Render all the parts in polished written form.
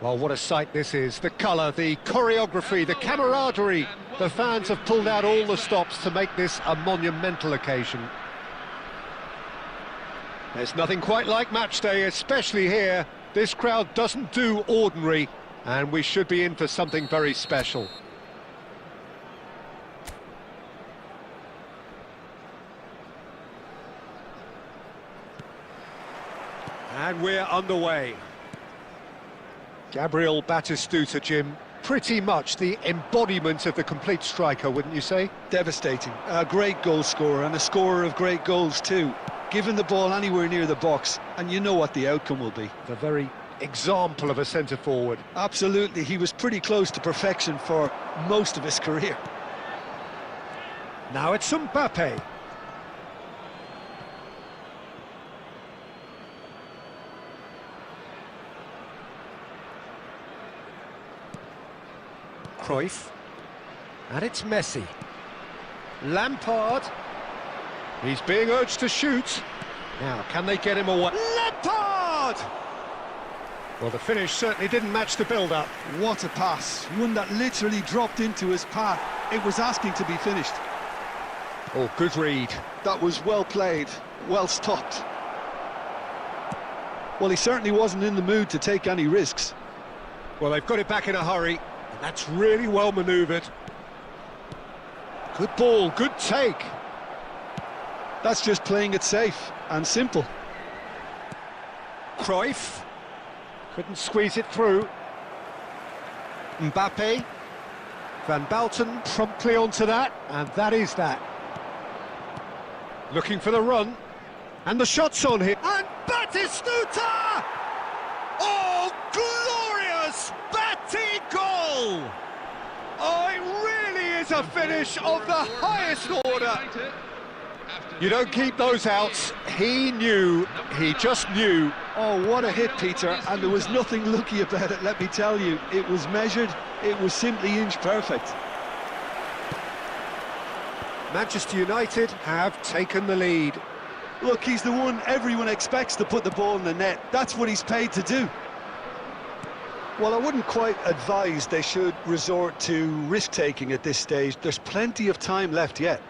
Well, what a sight this is. The colour, the choreography, the camaraderie. The fans have pulled out all the stops to make this a monumental occasion. There's nothing quite like match day, especially here. This crowd doesn't do ordinary, and we should be in for something very special. And we're underway. Gabriel Batistuta, Jim, pretty much the embodiment of the complete striker, wouldn't you say? Devastating. A great goal scorer and a scorer of great goals too. Given the ball anywhere near the box, and you know what the outcome will be. The very example of a centre-forward. Absolutely, he was pretty close to perfection for most of his career. Now it's Mbappe. Cruyff, and it's Messi. Lampard, he's being urged to shoot. Now, can they get him away? Lampard! Well, the finish certainly didn't match the build-up. What a pass, one that literally dropped into his path. It was asking to be finished. Oh, good read. That was well played, well stopped. Well, he certainly wasn't in the mood to take any risks. Well, they've got it back in a hurry. That's really well manoeuvred. Good ball, good take. That's just playing it safe and simple. Cruyff couldn't squeeze it through. Mbappe, Van Balten promptly onto that, and that is that. Looking for the run, and the shot's on here. And Batistuta! Oh, glorious Batty goal! Oh, it really is a finish of the highest order. You don't keep those outs. He knew, he just knew. Oh, what a hit, Peter, and there was nothing lucky about it, let me tell you. It was measured, it was simply inch perfect. Manchester United have taken the lead. Look, he's the one everyone expects to put the ball in the net. That's what he's paid to do. Well, I wouldn't quite advise they should resort to risk-taking at this stage. There's plenty of time left yet.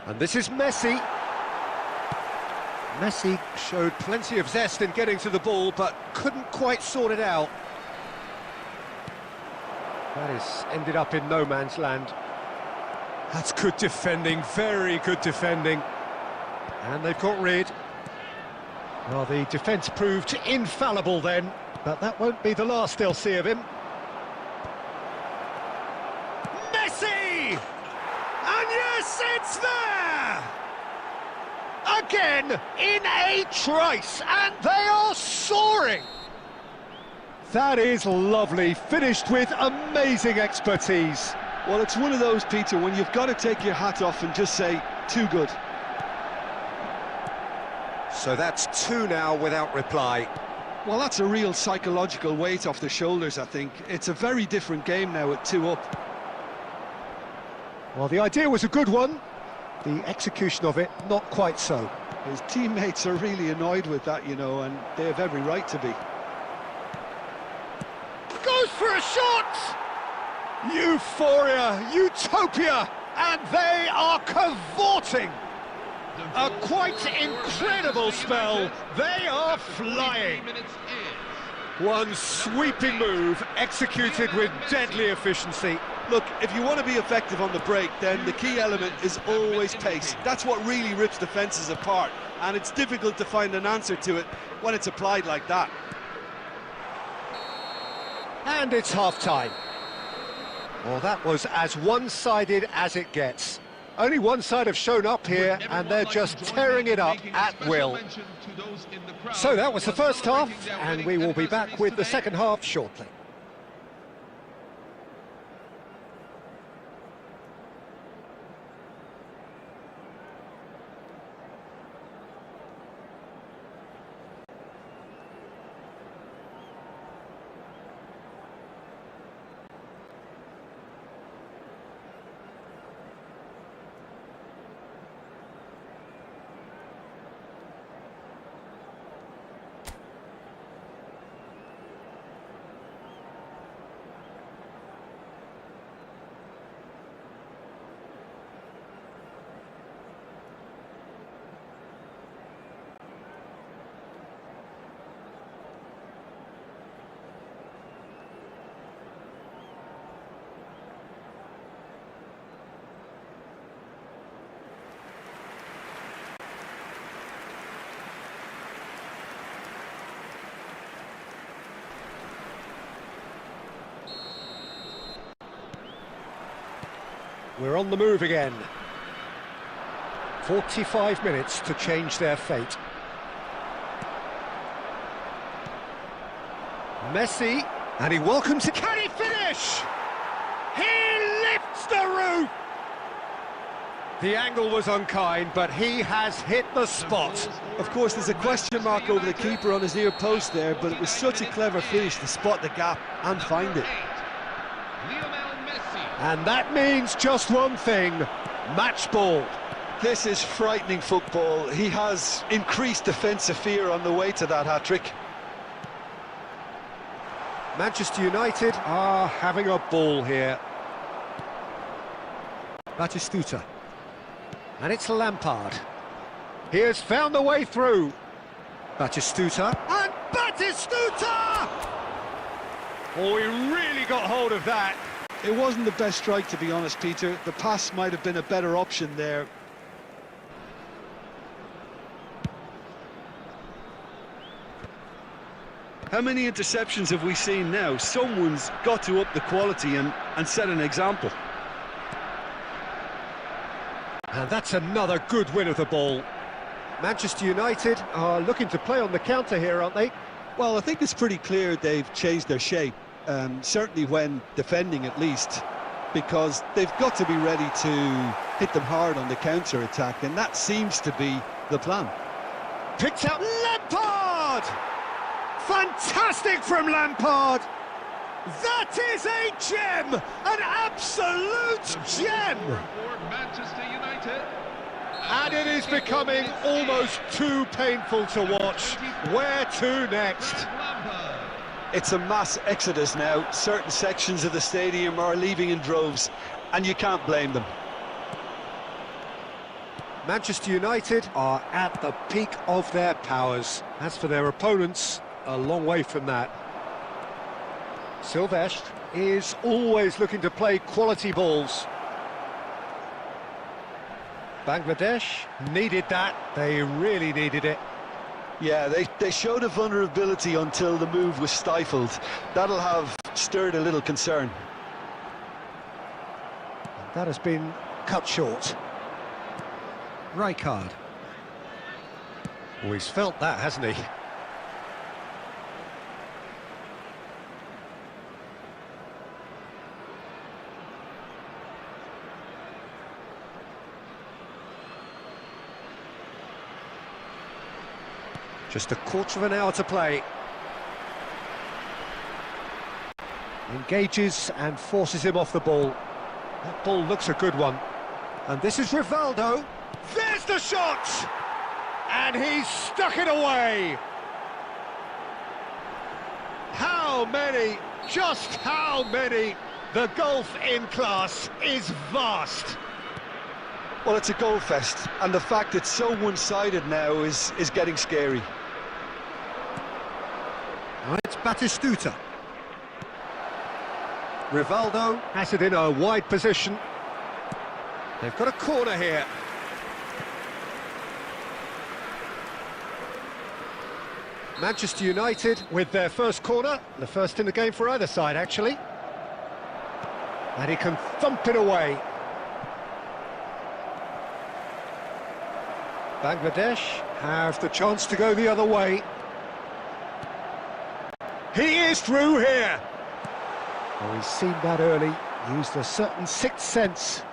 And this is Messi. Messi showed plenty of zest in getting to the ball, but couldn't quite sort it out. That is ended up in no man's land. That's good defending, very good defending. And they've got rid. Well, the defence proved infallible then, but that won't be the last they'll see of him. Messi! And yes, it's there! Again, in a trice, and they are soaring! That is lovely, finished with amazing expertise. Well, it's one of those, Peter, when you've got to take your hat off and just say, too good. So that's two now without reply. Well, that's a real psychological weight off the shoulders, I think. It's a very different game now at 2 up. Well, the idea was a good one. The execution of it, not quite so. His teammates are really annoyed with that, you know, and they have every right to be. Goes for a shot! Euphoria, utopia, and they are cavorting. A quite incredible spell. They are flying. One sweeping move, executed with deadly efficiency. Look, if you want to be effective on the break, then the key element is always pace. That's what really rips defences apart, and it's difficult to find an answer to it when it's applied like that. And it's half-time. Well, that was as one-sided as it gets. Only one side have shown up here, and they're just tearing it up at will. So that was the first half, and we will be back with the second half shortly. We're on the move again. 45 minutes to change their fate. Messi, and he welcomes it. Can he finish? He lifts the roof! The angle was unkind, but he has hit the spot. Of course, there's a question mark over the keeper on his near post there, but it was such a clever finish to spot the gap and find it. And that means just one thing, match ball. This is frightening football. He has increased defensive fear on the way to that hat-trick. Manchester United are having a ball here. Batistuta. And it's Lampard. He has found the way through. Batistuta. And Batistuta! Oh, he really got hold of that. It wasn't the best strike, to be honest, Peter. The pass might have been a better option there. How many interceptions have we seen now? Someone's got to up the quality and set an example. And that's another good win of the ball. Manchester United are looking to play on the counter here, aren't they? Well, I think it's pretty clear they've changed their shape, certainly when defending at least, because they've got to be ready to hit them hard on the counter-attack, and that seems to be the plan. Picked out Lampard! Fantastic from Lampard! That is a gem! An absolute gem! Manchester United. And it is becoming almost too painful to watch. Where to next? It's a mass exodus now. Certain sections of the stadium are leaving in droves, and you can't blame them. Manchester United are at the peak of their powers. As for their opponents, a long way from that. Silvestre is always looking to play quality balls. Bangladesh needed that. They really needed it. Yeah, they showed a vulnerability until the move was stifled. That'll have stirred a little concern. That has been cut short. Rijkaard. Oh, he's felt that, hasn't he? Just a quarter of an hour to play. Engages and forces him off the ball. That ball looks a good one. And this is Rivaldo. There's the shot! And he's stuck it away. How many? Just how many? The gulf in class is vast. Well, it's a goal fest, and the fact it's so one-sided now is getting scary. It's Batistuta. Rivaldo has it in a wide position. They've got a corner here. Manchester United with their first corner, the first in the game for either side, actually. And he can thump it away. Bangladesh have the chance to go the other way. He is through here. Oh, he's seen that early, used a certain sixth sense.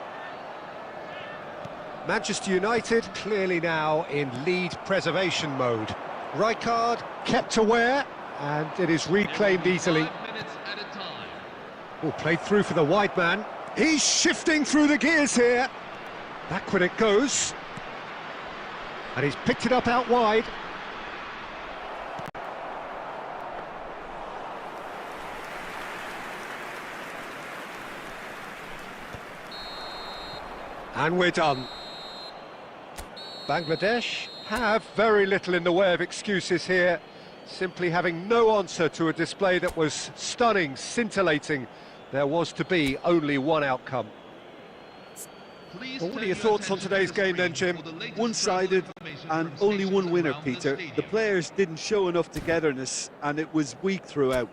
Manchester United clearly now in lead preservation mode. Rijkaard kept aware, and it is reclaimed easily. Oh, played through for the wide man. He's shifting through the gears here. Backward it goes. And he's picked it up out wide. And we're done. Bangladesh have very little in the way of excuses here, simply having no answer to a display that was stunning, scintillating. There was to be only one outcome. Well, what are your thoughts on today's game then, Jim? One-sided and only one winner, Peter. The players didn't show enough togetherness, and it was weak throughout.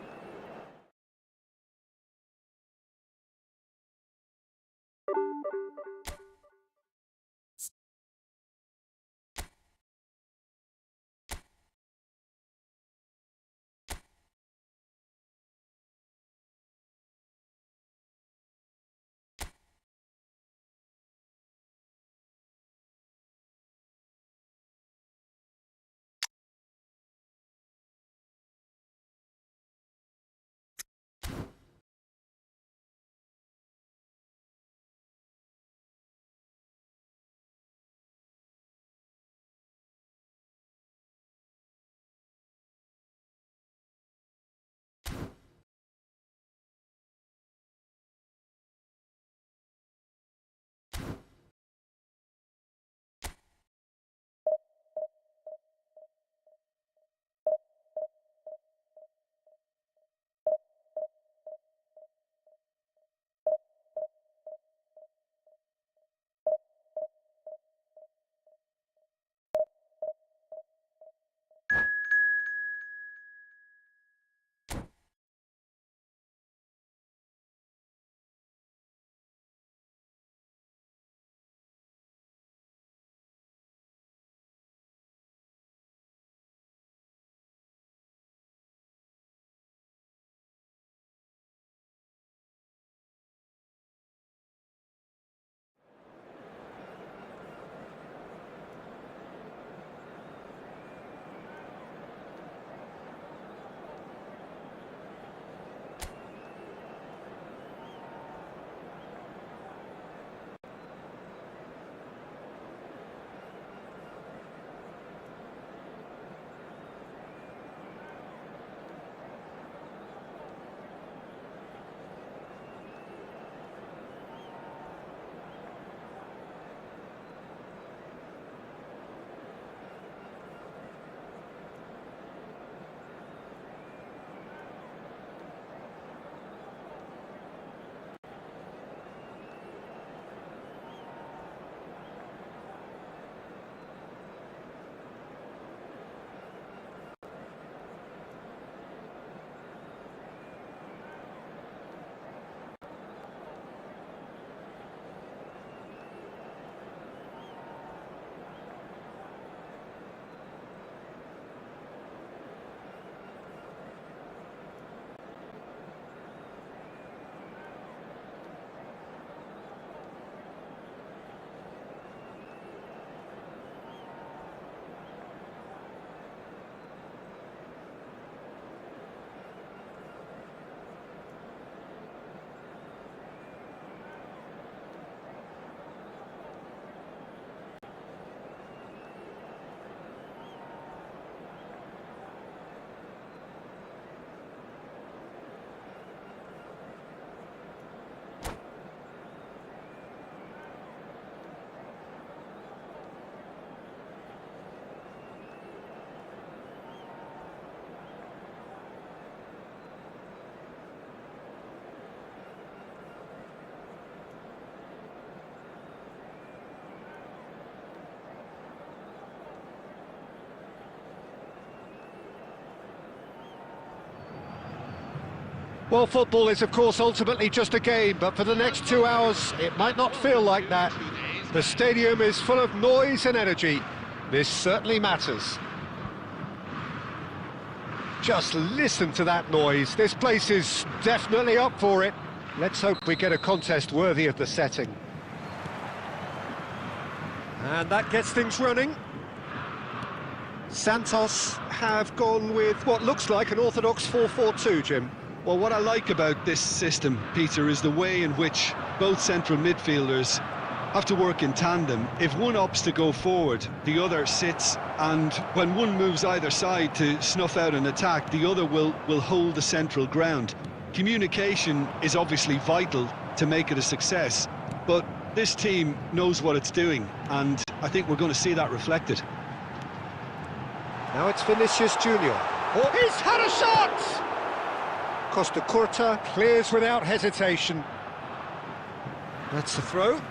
Well, football is, of course, ultimately just a game, but for the next 2 hours, it might not feel like that. The stadium is full of noise and energy. This certainly matters. Just listen to that noise. This place is definitely up for it. Let's hope we get a contest worthy of the setting. And that gets things running. Santos have gone with what looks like an orthodox 4-4-2, Jim. Well, what I like about this system, Peter, is the way in which both central midfielders have to work in tandem. If one opts to go forward, the other sits, and when one moves either side to snuff out an attack, the other will hold the central ground. Communication is obviously vital to make it a success, but this team knows what it's doing, and I think we're going to see that reflected. Now it's Vinicius Junior. Oh, he's had a shot! Costa Curta clears without hesitation. That's the throw.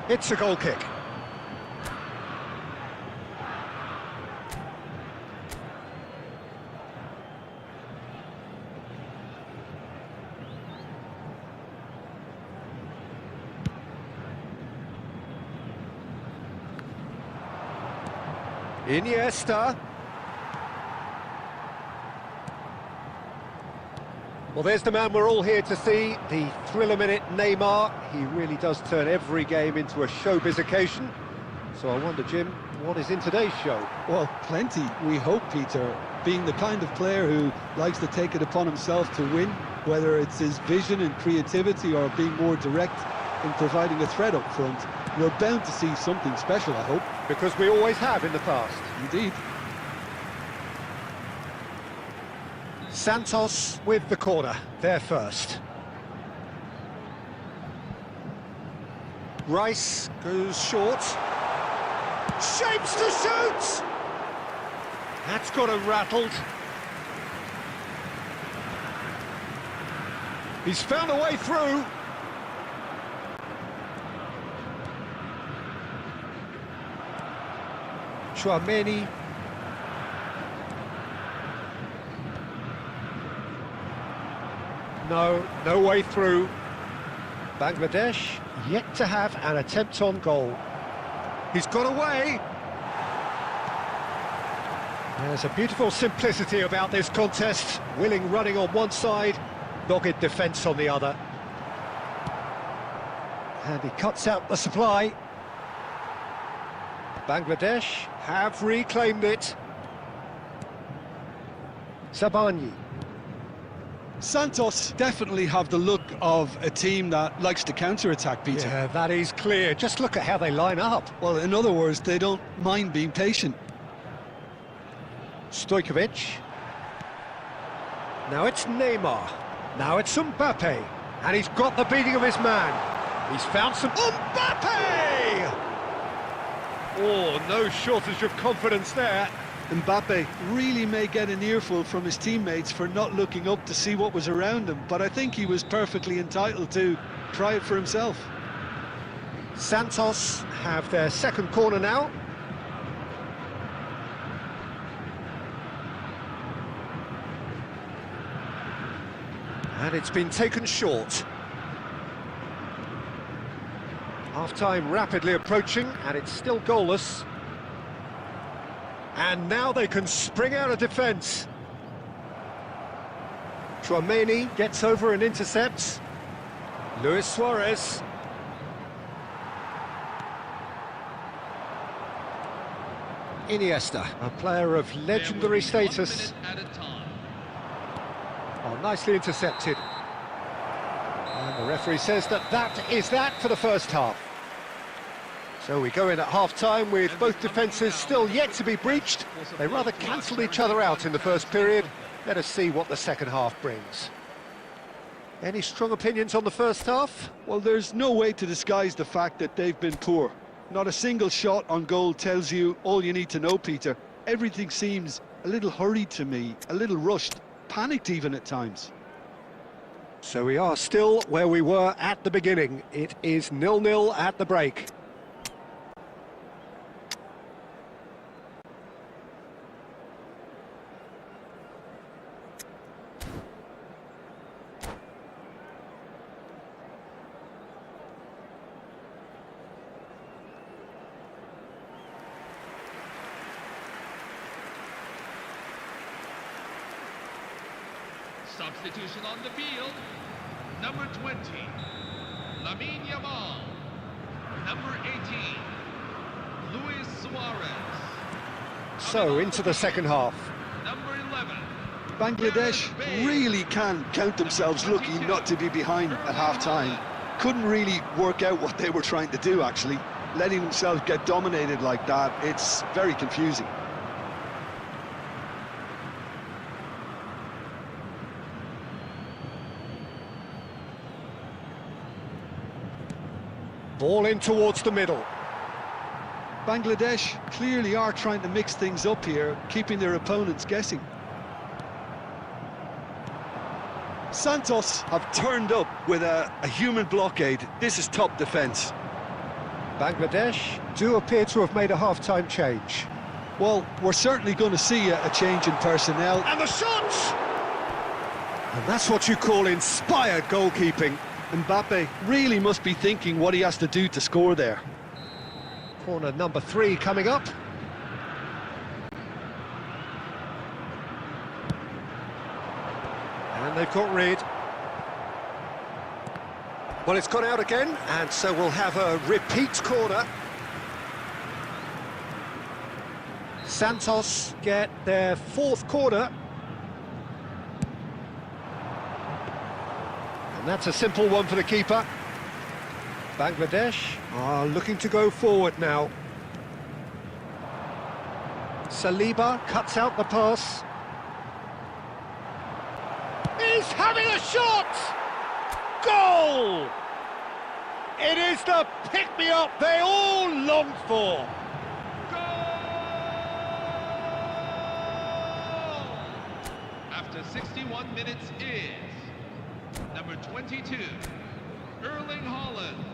It's a goal kick. Iniesta. Well, there's the man we're all here to see, the thriller-minute Neymar. He really does turn every game into a showbiz occasion. So I wonder, Jim, what is in today's show? Well, plenty, we hope, Peter. Being the kind of player who likes to take it upon himself to win, whether it's his vision and creativity or being more direct in providing a threat up front, we're bound to see something special, I hope. Because we always have in the past. Indeed. Santos with the corner, there first. Rice goes short. Shapes to shoot! That's got him rattled. He's found a way through. Chouameni. No way through. Bangladesh yet to have an attempt on goal. He's got away. There's a beautiful simplicity about this contest. Willing running on one side, dogged defence on the other. And he cuts out the supply. Bangladesh have reclaimed it. Sabani. Santos definitely have the look of a team that likes to counter-attack, Peter. Yeah, that is clear. Just look at how they line up. Well, in other words, they don't mind being patient. Stojkovic. Now it's Neymar. Now it's Mbappe. And he's got the beating of his man. He's found some... Mbappe! Oh, no shortage of confidence there. Mbappe really may get an earful from his teammates for not looking up to see what was around him, but I think he was perfectly entitled to try it for himself. Santos have their second corner now. And it's been taken short. Half-time rapidly approaching, and it's still goalless. And now they can spring out of defence. Chouameni gets over and intercepts. Luis Suarez. Iniesta, a player of legendary status. Oh, nicely intercepted. And the referee says that is that for the first half. So we go in at half-time with both defences still yet to be breached. They rather cancelled each other out in the first period. Let us see what the second half brings. Any strong opinions on the first half? Well, there's no way to disguise the fact that they've been poor. Not a single shot on goal tells you all you need to know, Peter. Everything seems a little hurried to me, a little rushed, panicked even at times. So we are still where we were at the beginning. It is 0-0 at the break. Substitution on the field. Number 20, Lamine Yamal. Number 18, Luis Suarez. So, into the second half. Number 11. Bangladesh really can count themselves lucky not to be behind at half-time. Couldn't really work out what they were trying to do, actually. Letting themselves get dominated like that, it's very confusing. Ball in towards the middle. Bangladesh clearly are trying to mix things up here, keeping their opponents guessing. Santos have turned up with a human blockade. This is top defence. Bangladesh do appear to have made a half-time change. Well, we're certainly going to see a change in personnel. And the shot! And that's what you call inspired goalkeeping. Mbappe really must be thinking what he has to do to score there. Corner number 3 coming up. And they've got rid. Well, it's gone out again, and so we'll have a repeat corner. Santos get their 4th corner. And that's a simple one for the keeper. Bangladesh are looking to go forward now. Saliba cuts out the pass. He's having a shot! Goal! It is the pick-me-up they all longed for. After 61 minutes is number 22, Erling Haaland.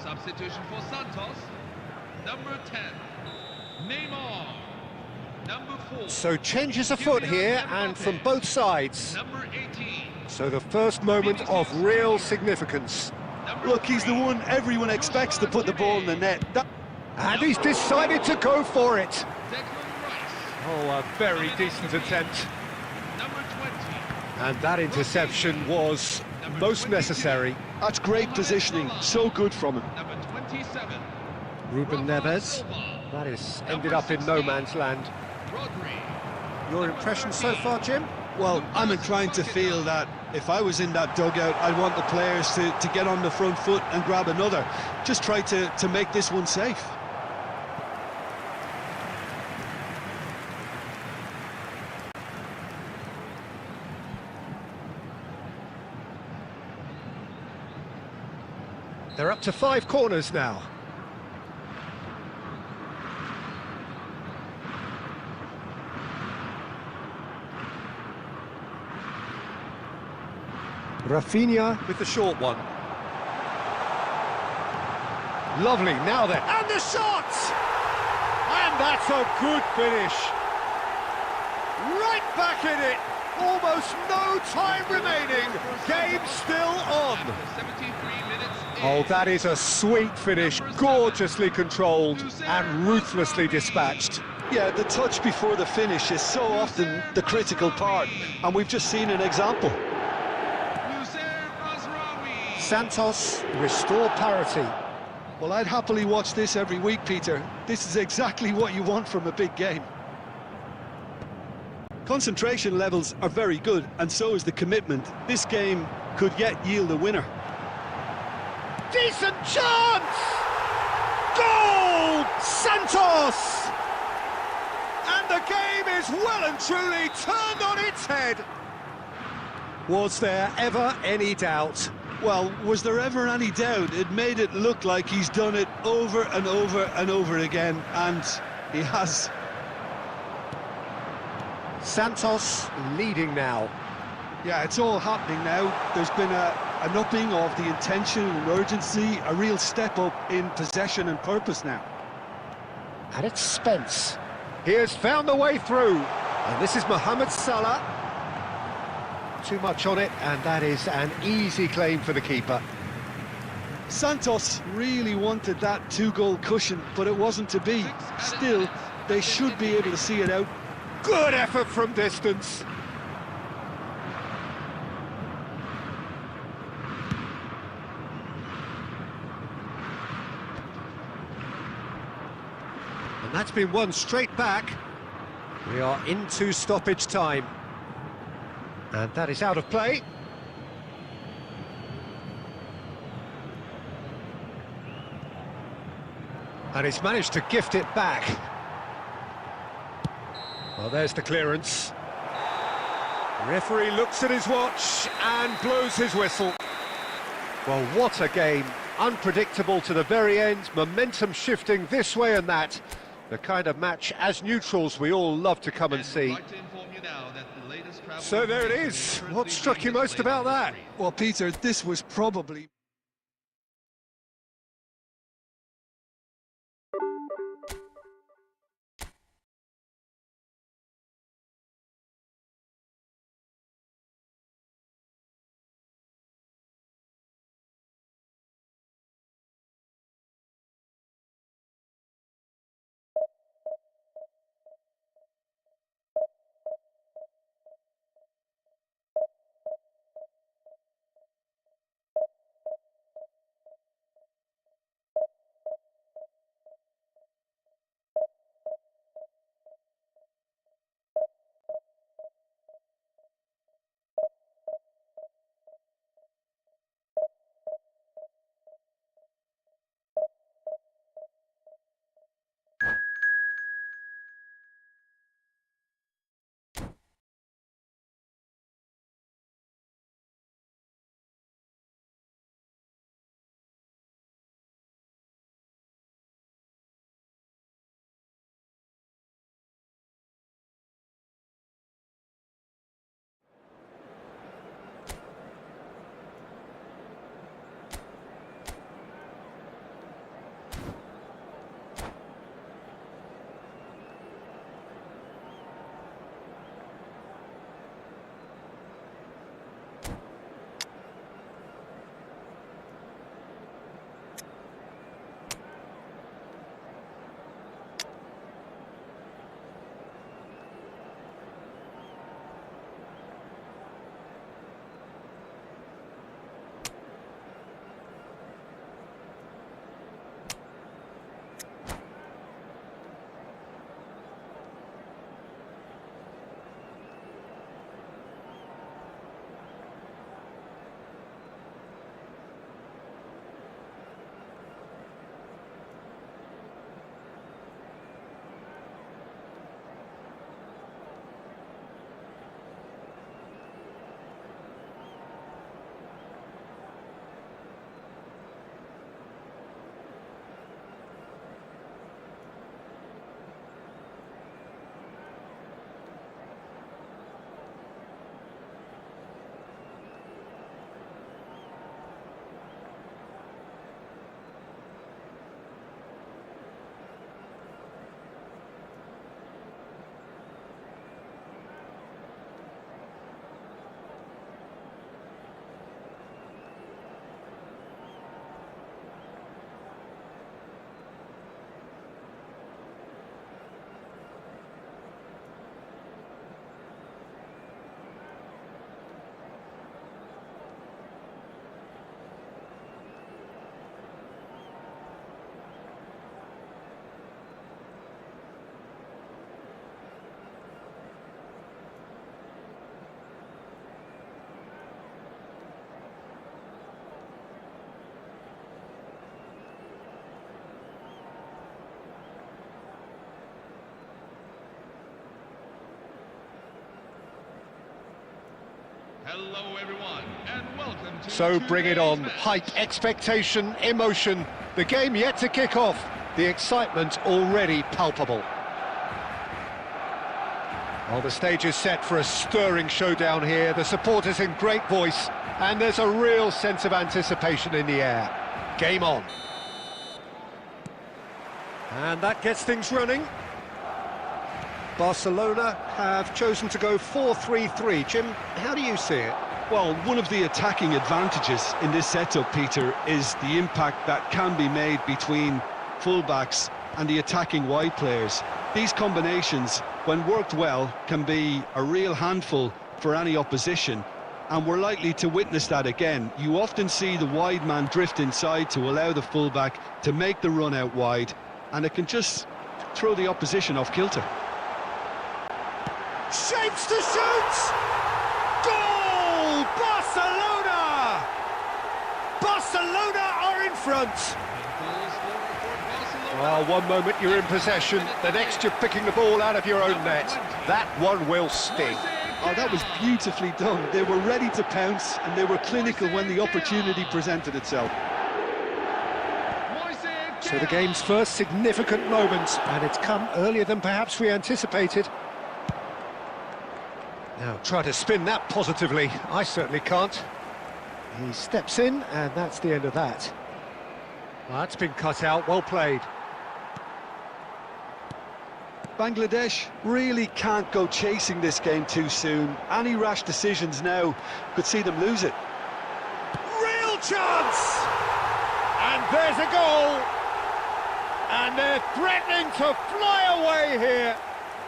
Substitution for Santos. Number 10, Neymar. Number 4. So changes afoot here, and from both sides. Number 18. So the first moment of real significance. Look, he's the one everyone expects to put the ball in the net. And he's decided to go for it. Declan Rice. Oh, a very decent attempt. Number 20. And that interception was most necessary. That's great positioning, so good from him. Number 27. Ruben Neves. That is ended up in no man's land. Rodri. Your impression so far, Jim? Well, I'm inclined to feel that if I was in that dugout, I'd want the players to get on the front foot and grab another. Just try to make this one safe. They're up to 5 corners now. Rafinha with the short one. Lovely, now then. And the shot! And that's a good finish. Right back in it. Almost no time remaining. Game still on. After 73 minutes Oh, that is a sweet finish. Gorgeously controlled and ruthlessly dispatched. Yeah, the touch before the finish is so often the critical part, and we've just seen an example. Santos restore parity. Well, I'd happily watch this every week, Peter. This is exactly what you want from a big game. Concentration levels are very good, and so is the commitment. This game could yet yield a winner. Decent chance! Goal! Santos! And the game is well and truly turned on its head. Was there ever any doubt? Well, was there ever any doubt? It made it look like he's done it over and over and over again, and he has. Santos leading now. Yeah, it's all happening now. There's been an upping of the intention and urgency, a real step up in possession and purpose now. And it's Spence. He has found the way through. And this is Mohamed Salah. Too much on it, and that is an easy claim for the keeper. Santos really wanted that 2-goal cushion, but it wasn't to be. Still, they should be able to see it out. Good effort from distance. And that's been won straight back. We are into stoppage time. And that is out of play. And he's managed to gift it back. Well, there's the clearance. Referee looks at his watch and blows his whistle. Well, what a game. Unpredictable to the very end, momentum shifting this way and that. The kind of match, as neutrals, we all love to come and see. So there it is. What struck you most about that? Well, Peter, this was probably... Hello, everyone, and welcome to So bring it on. today's match. Hype, expectation, emotion. The game yet to kick off. The excitement already palpable. Well, the stage is set for a stirring showdown here. The supporters in great voice, and there's a real sense of anticipation in the air. Game on. And that gets things running. Barcelona have chosen to go 4-3-3. Jim, how do you see it? Well, one of the attacking advantages in this setup, Peter, is the impact that can be made between fullbacks and the attacking wide players. These combinations, when worked well, can be a real handful for any opposition, and we're likely to witness that again. You often see the wide man drift inside to allow the fullback to make the run out wide, and it can just throw the opposition off kilter. Shapes to shoot! Goal! Barcelona! Barcelona are in front. Goal scorer for Barcelona. Well, one moment you're in possession, the next you're picking the ball out of your own net. That one will sting. Oh, that was beautifully done. They were ready to pounce, and they were clinical when the opportunity presented itself. So the game's first significant moment, and it's come earlier than perhaps we anticipated. Now, try to spin that positively. I certainly can't. He steps in, and that's the end of that. Well, that's been cut out, well played. Bangladesh really can't go chasing this game too soon. Any rash decisions now could see them lose it. Real chance! And there's a goal! And they're threatening to fly away here.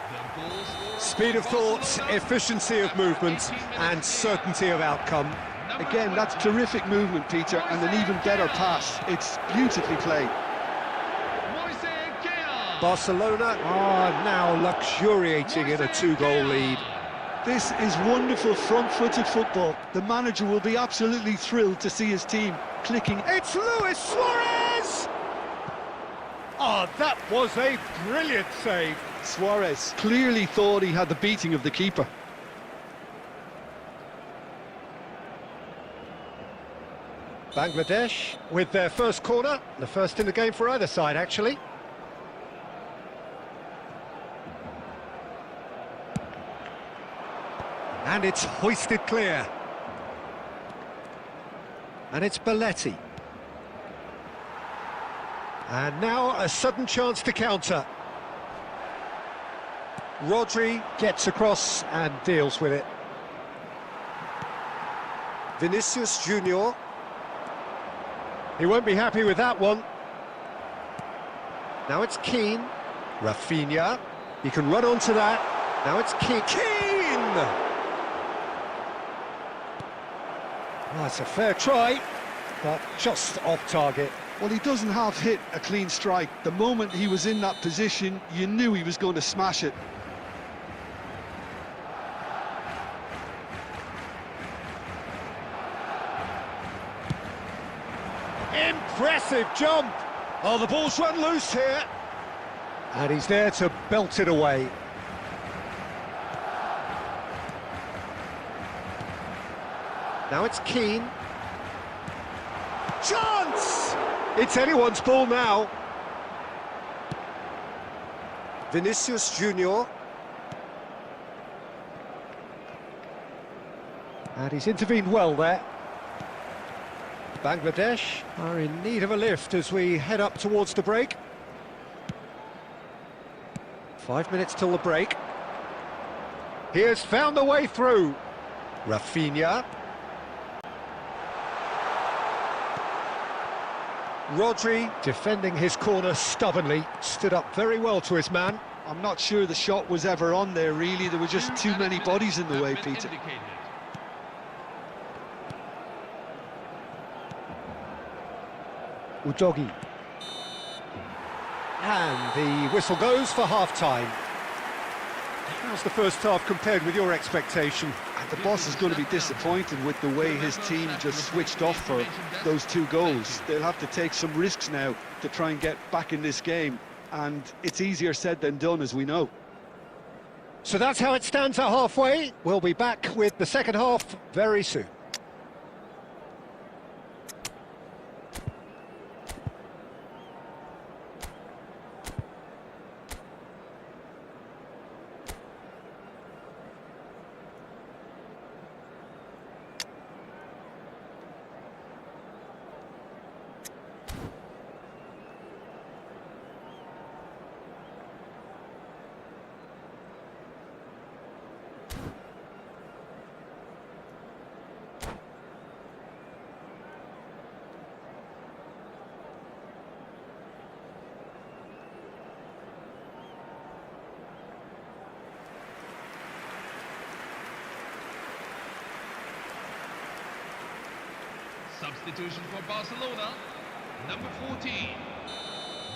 The goal scorer Speed of for thought, Barcelona. efficiency of movement, and certainty of outcome. Again, that's terrific movement, Peter, and an even better pass. It's beautifully played. Barcelona are now luxuriating in a two-goal lead. This is wonderful front-footed football. The manager will be absolutely thrilled to see his team clicking. It's Luis Suarez! Oh, that was a brilliant save. Suarez clearly thought he had the beating of the keeper. Bangladesh with their first corner, the first in the game for either side, actually. And it's hoisted clear. And it's Belletti. And now a sudden chance to counter. Rodri gets across and deals with it. Vinicius Junior. He won't be happy with that one. Now it's Keane. Rafinha. He can run onto that. Now it's Keane! Well, it's a fair try, but just off target. Well, he doesn't have hit a clean strike. The moment he was in that position, you knew he was going to smash it. Impressive jump! Oh, the ball's run loose here. And he's there to belt it away. Now it's Keane. Chance! It's anyone's ball now. Vinicius Junior. And he's intervened well there. Bangladesh are in need of a lift as we head up towards the break. 5 minutes till the break. He has found the way through. Rafinha. Rodri, defending his corner stubbornly, stood up very well to his man. I'm not sure the shot was ever on there, really. There were just too many bodies in the way, Peter. Udogi. And the whistle goes for half-time. How's the first half compared with your expectation? The boss is going to be disappointed with the way his team just switched off for those two goals. They'll have to take some risks now to try and get back in this game, and it's easier said than done, as we know. So that's how it stands at halfway. We'll be back with the second half very soon. Substitution for Barcelona, number 14,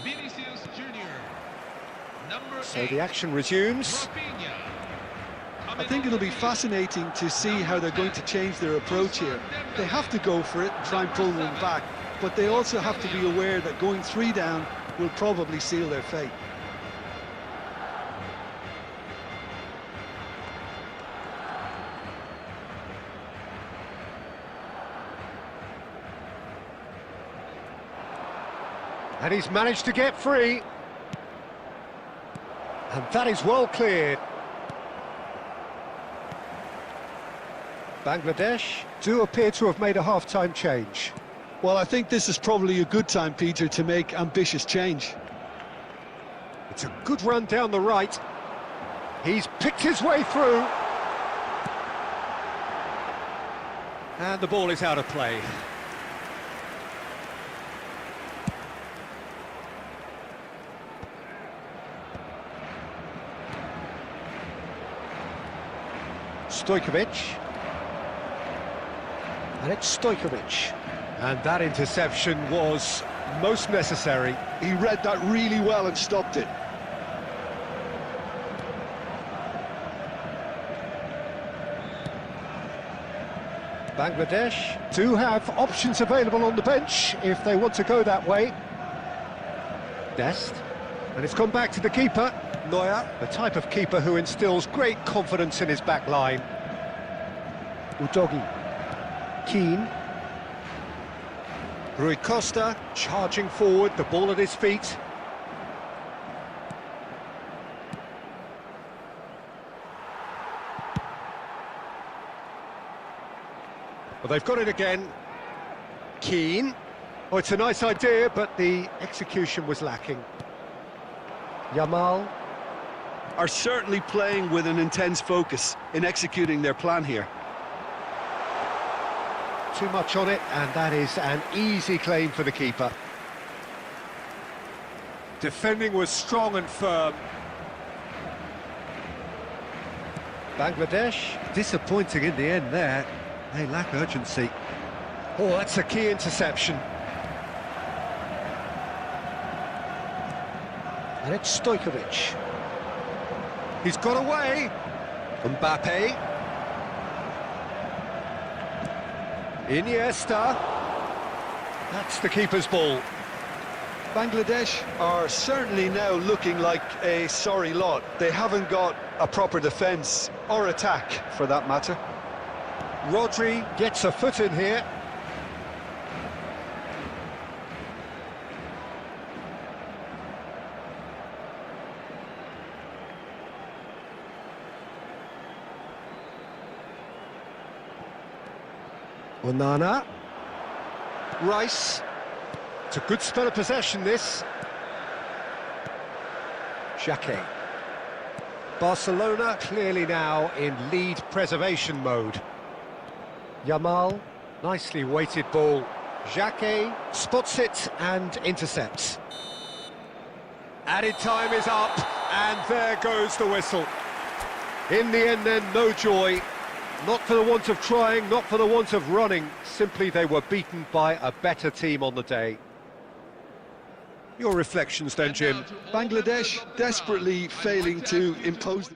Vinicius Jr. Number So 8, the action resumes. Rafinha. I think it'll be fascinating to see how they're going to change their approach here. They have to go for it and try and pull one back, but they also have to be aware that going 3 down will probably seal their fate. And he's managed to get free. And that is well cleared. Bangladesh do appear to have made a half-time change. Well, I think this is probably a good time, Peter, to make ambitious change. It's a good run down the right. He's picked his way through. And the ball is out of play. Stojkovic. And it's Stojkovic. And that interception was most necessary. He read that really well and stopped it. Bangladesh do have options available on the bench if they want to go that way. Dest. And it's gone back to the keeper, Neuer, the type of keeper who instills great confidence in his back line. Udogi. Keane. Rui Costa charging forward, the ball at his feet. Well, they've got it again. Keane. Oh, it's a nice idea, but the execution was lacking. Yamal. Are certainly playing with an intense focus in executing their plan here. Too much on it, and that is an easy claim for the keeper. Defending was strong and firm. Bangladesh, disappointing in the end there. They lack urgency. Oh, that's a key interception. And it's Stojkovic. He's got away. Mbappe. Iniesta. That's the keeper's ball. Bangladesh are certainly now looking like a sorry lot. They haven't got a proper defence, or attack for that matter. Rodri gets a foot in here. Onana. Rice. It's a good spell of possession, this. Xhaka. Barcelona clearly now in lead preservation mode. Yamal, nicely weighted ball. Xhaka spots it and intercepts. Added time is up, and there goes the whistle. In the end then, no joy. Not for the want of trying, not for the want of running. Simply they were beaten by a better team on the day. Your reflections then, Jim? Bangladesh desperately failing to impose...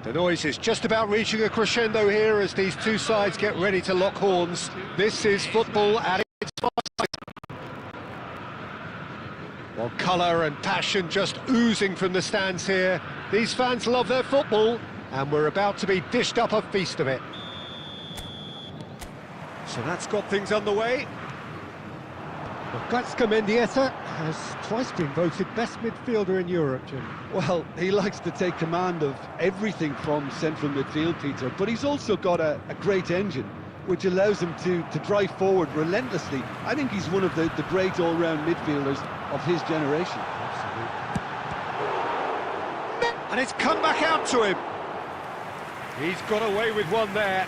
The noise is just about reaching a crescendo here as these two sides get ready to lock horns. This is football at its finest. Well, colour and passion just oozing from the stands here. These fans love their football, and we're about to be dished up a feast of it. So that's got things underway. Gatska Mendieta has twice been voted best midfielder in Europe, Jim. Well, he likes to take command of everything from central midfield, Peter, but he's also got a great engine, which allows him to drive forward relentlessly. I think he's one of the great all-round midfielders of his generation. And it's come back out to him. He's got away with one there.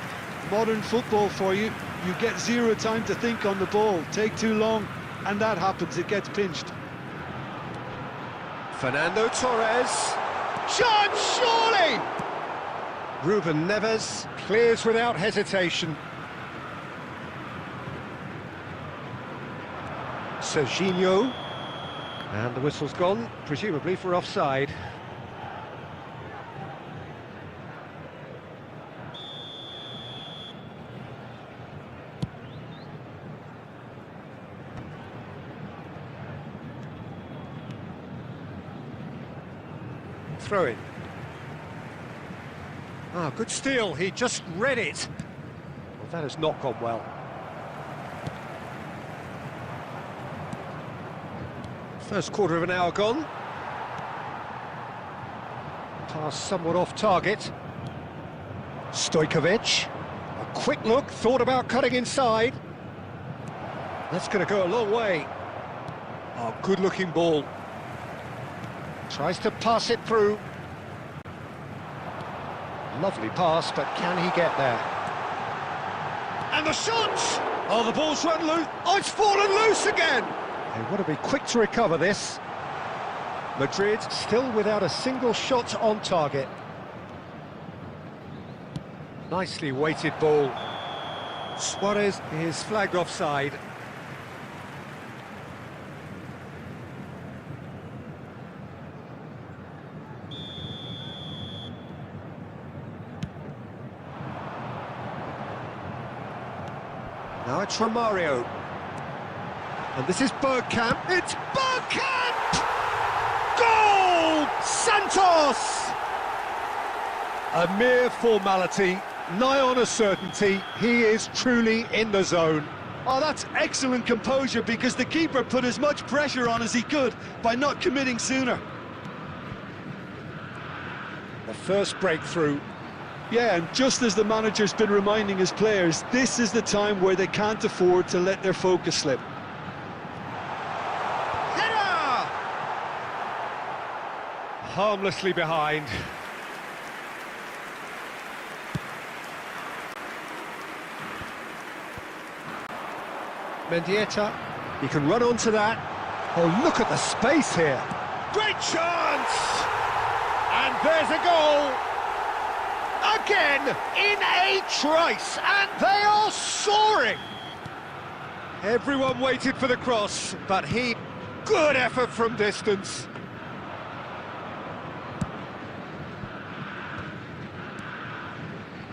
Modern football for you. You get zero time to think on the ball. Take too long, and that happens. It gets pinched. Fernando Torres. Chance, surely! Ruben Neves clears without hesitation. Serginho. And the whistle's gone, presumably for offside. Throw in. Ah, good steal, he just read it. Well, that has not gone well. First quarter of an hour gone. Pass somewhat off target. Stojkovic. A quick look, thought about cutting inside. That's going to go a long way. Oh, good-looking ball. Tries to pass it through. Lovely pass, but can he get there? And the shot! Oh, the ball's run loose. Oh, it's fallen loose again! They want to be quick to recover this. Madrid still without a single shot on target. Nicely weighted ball. Suarez is flagged offside. Now it's Romario. And this is Bergkamp. It's Bergkamp! Goal! Santos! A mere formality, nigh on a certainty. He is truly in the zone. Oh, that's excellent composure, because the keeper put as much pressure on as he could by not committing sooner. The first breakthrough. Yeah, and just as the manager's been reminding his players, this is the time where they can't afford to let their focus slip. Header! Harmlessly behind. Mendieta, he can run onto that. Oh, look at the space here. Great chance! And there's a goal. Again, in a trice, and they are soaring. Everyone waited for the cross, but good effort from distance.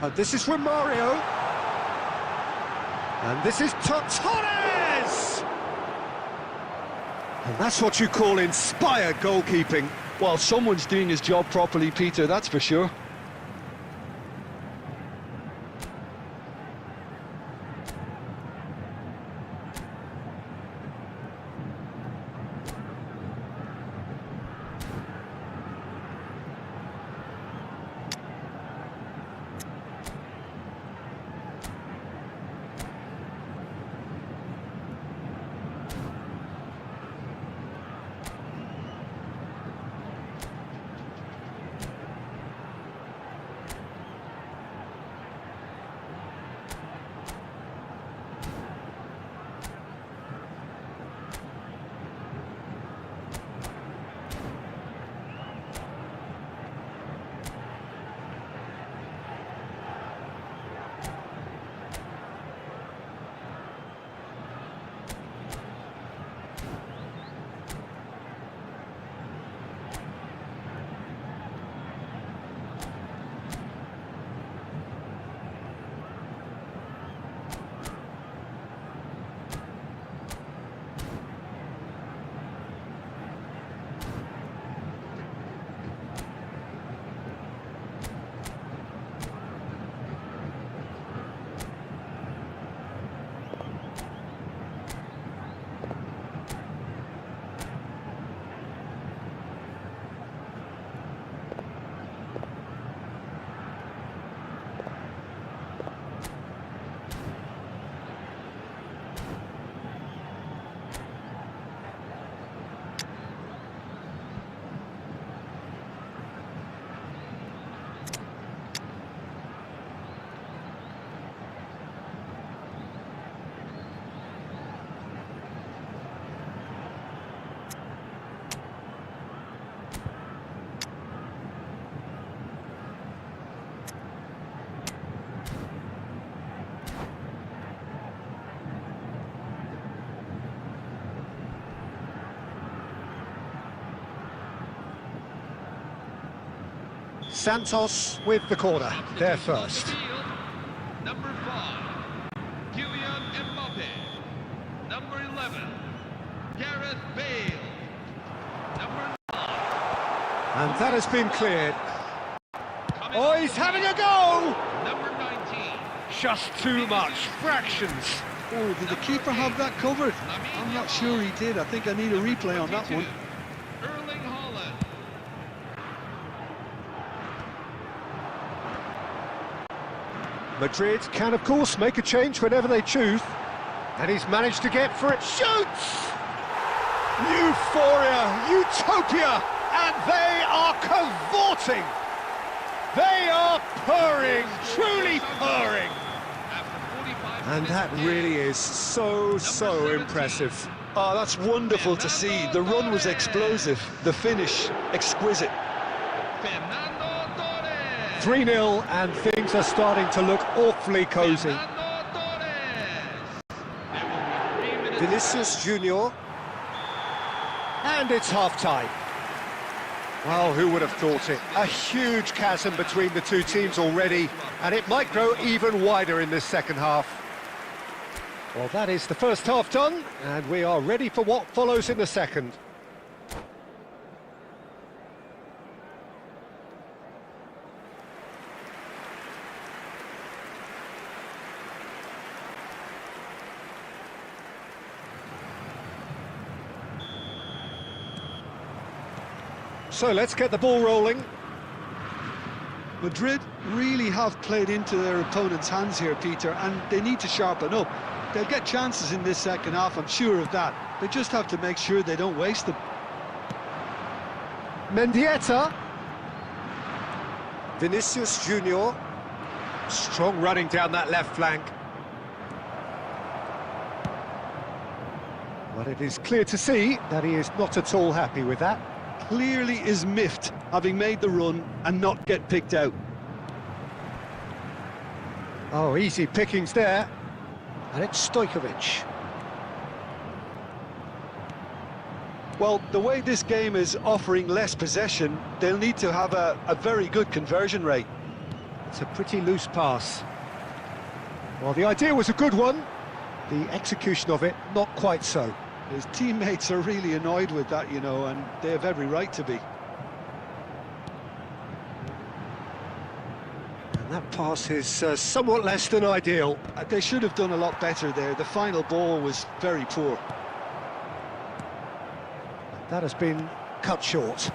And this is Romario. And this is Torres! And that's what you call inspired goalkeeping. Well, someone's doing his job properly, Peter, that's for sure. Santos with the corner, there first. Number 5, Kylian Mbappe. Number 11, Gareth Bale. Number 9. And that has been cleared. Oh, he's having a go! Number 19. Just too much, fractions. Oh, did the keeper have that covered? I'm not sure he did. I think I need a replay on that one. Erling Haaland. Madrid can, of course, make a change whenever they choose. And he's managed to get for it. Shoots! Euphoria, utopia, and they are cavorting. They are purring, truly purring. And that really is so impressive. Oh, that's wonderful to see. The run was explosive, the finish exquisite. 3-0, and things are starting to look awfully cosy. Vinicius Junior. And it's half-time. Well, who would have thought it? A huge chasm between the two teams already, and it might grow even wider in this second half. Well, that is the first half done, and we are ready for what follows in the second. So let's get the ball rolling. Madrid really have played into their opponent's hands here, Peter, and they need to sharpen up. They'll get chances in this second half, I'm sure of that. They just have to make sure they don't waste them. Mendieta. Vinicius Junior. Strong running down that left flank. But it is clear to see that he is not at all happy with that. Clearly is miffed, having made the run and not get picked out. Oh, easy pickings there. And it's Stojkovic. Well, the way this game is offering less possession, they'll need to have a very good conversion rate. It's a pretty loose pass. Well, the idea was a good one. The execution of it, not quite so. His teammates are really annoyed with that, you know, and they have every right to be. And that pass is somewhat less than ideal. They should have done a lot better there. The final ball was very poor. That has been cut short.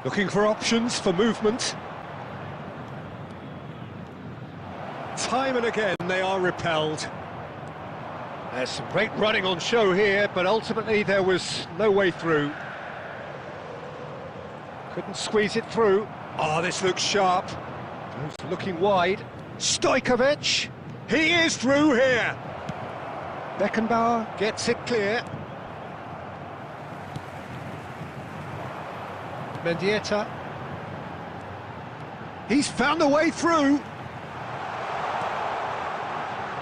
Looking for options for movement. Time and again they are repelled. There's some great running on show here, but ultimately there was no way through. Couldn't squeeze it through. Oh, this looks sharp. Goes looking wide. Stojkovic! He is through here! Beckenbauer gets it clear. Mendieta. He's found a way through.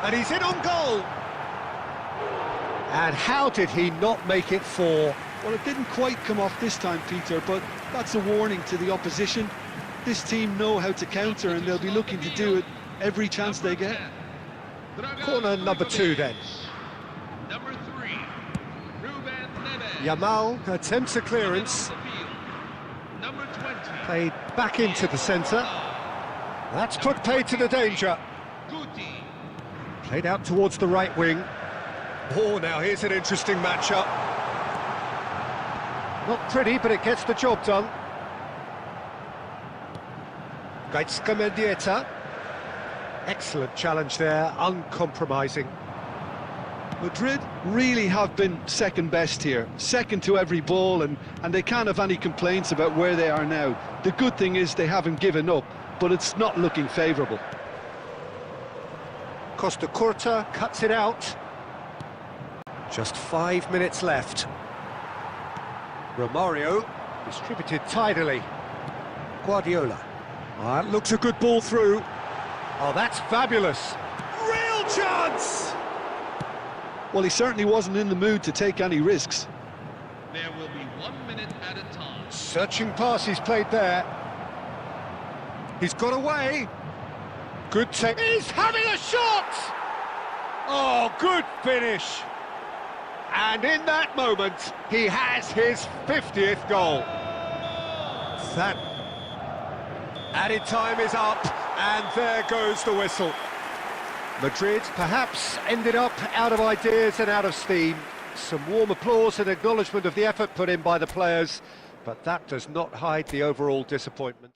And he's in on goal. And how did he not make it 4? Well, it didn't quite come off this time, Peter, but that's a warning to the opposition. This team know how to counter, and they'll be looking to do it every chance they get. Corner number 2 then. Number 3, Ruben Neves. Yamal attempts a clearance. Number 20. Played back into the centre. That's put play to the danger. Guti. Played out towards the right wing. Oh, now here's an interesting matchup. Not pretty, but it gets the job done. Gaitska Mendieta. Excellent challenge there, uncompromising. Madrid really have been second best here, second to every ball, and they can't have any complaints about where they are now. The good thing is they haven't given up, but it's not looking favourable. Costa Curta cuts it out. Just 5 minutes left. Romario distributed tidily. Guardiola. Oh, that looks a good ball through. Oh, that's fabulous. Real chance! Well, he certainly wasn't in the mood to take any risks. There will be 1 minute at a time. Searching pass he's played there. He's got away. Good take. He's having a shot! Oh, good finish. And in that moment, he has his 50th goal. That added time is up, and there goes the whistle. Madrid perhaps ended up out of ideas and out of steam. Some warm applause and acknowledgement of the effort put in by the players, but that does not hide the overall disappointment.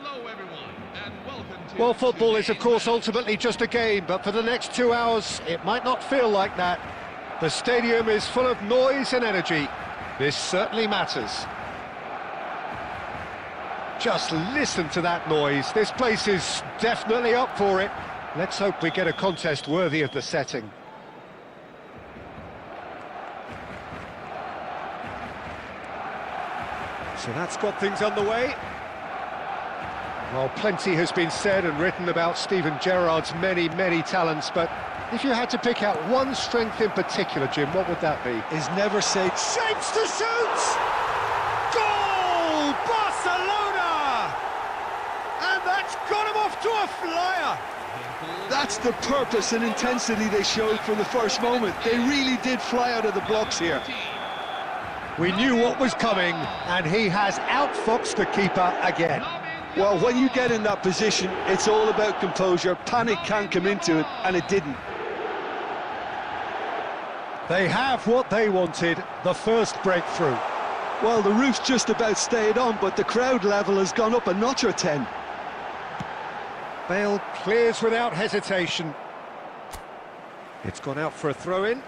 Hello, everyone, and welcome to... Well, football is, of today's course, match. ultimately just a game, but for the next 2 hours, it might not feel like that. The stadium is full of noise and energy. This certainly matters. Just listen to that noise. This place is definitely up for it. Let's hope we get a contest worthy of the setting. So that's got things underway. Well, plenty has been said and written about Steven Gerrard's many, many talents, but if you had to pick out one strength in particular, Jim, what would that be? Is never say... Shapes to shoot! Goal! Barcelona! And that's got him off to a flyer! That's the purpose and intensity they showed from the first moment. They really did fly out of the blocks here. We knew what was coming, and he has outfoxed the keeper again. Well, when you get in that position, it's all about composure. Panic can't come into it, and it didn't. They have what they wanted, the first breakthrough. Well, the roof's just about stayed on, but the crowd level has gone up a notch or 10. Bale clears without hesitation. It's gone out for a throw-in.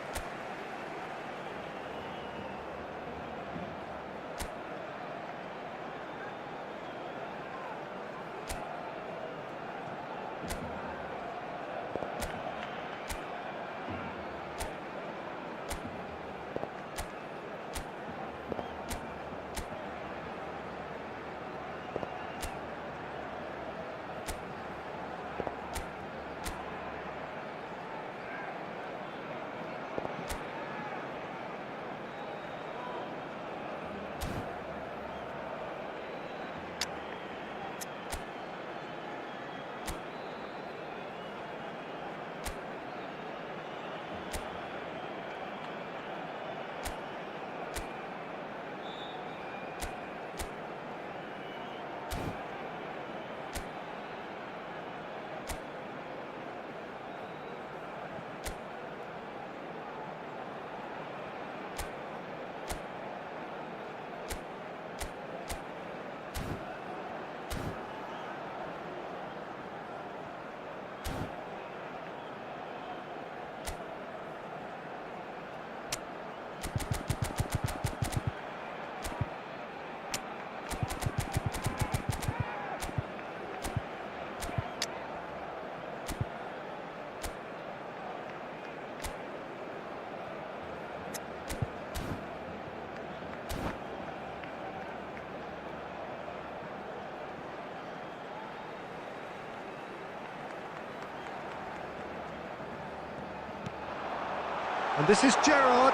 And this is Gerrard.